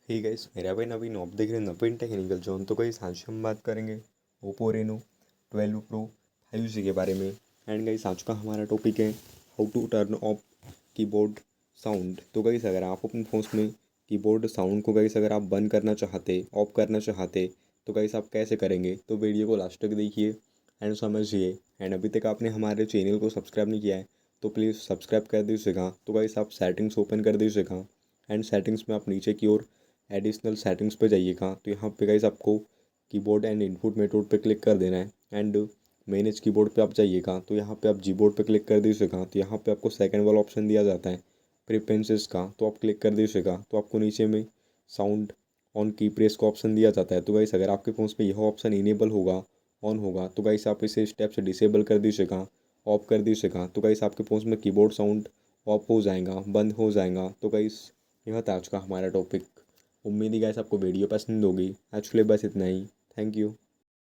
Hey guys, मेरा भाई नवीन आप देख रहे हैं नवीन टेक्निकल जोन। तो गाइस आज हम बात करेंगे ओप्पो रेनो 12 प्रो 5G के बारे में। एंड गाइस आज का हमारा टॉपिक है how to turn off keyboard sound. तो गाइस अगर आप अपने फोन में कीबोर्ड साउंड को गाइस अगर आप बंद करना चाहते, ऑफ करना चाहते, तो गाइस आप कैसे करेंगे, तो वीडियो को लास्ट तक देखिए एंड समझिए। एंड अभी तक आपने हमारे चैनल को सब्सक्राइब नहीं किया है तो प्लीज़ सब्सक्राइब कर दीजिएगा। तो गाइस आप सेटिंग्स ओपन कर दीजिएगा एंड सेटिंग्स में आप नीचे की ओर एडिशनल सेटिंग्स पे जाइएगा। तो यहाँ पे गाइस आपको कीबोर्ड एंड इनपुट मेथड पे क्लिक कर देना है एंड मैनेज कीबोर्ड पे आप जाइएगा। तो यहाँ पे आप जीबोर्ड पे क्लिक कर दीजिएगा। तो यहाँ पे आपको सेकंड वाला ऑप्शन दिया जाता है प्रेफरेंसेस का, तो आप क्लिक कर दीजिएगा। तो आपको नीचे में साउंड ऑन की प्रेस का ऑप्शन दिया जाता है। तो गाइस अगर आपके फ़ोन पे यह ऑप्शन इनेबल होगा, ऑन होगा, तो गाइस आप इसे स्टेप से डिसेबल कर दीजिएगा, ऑफ कर दीजिएगा। तो गाइस आपके फ़ोन में कीबोर्ड साउंड ऑफ हो जाएगा, बंद हो जाएगा। तो गाइस यह था आज का हमारा टॉपिक। उम्मीद है गाइस आपको वीडियो पसंद होगी। एक्चुअली बस इतना ही। Thank you.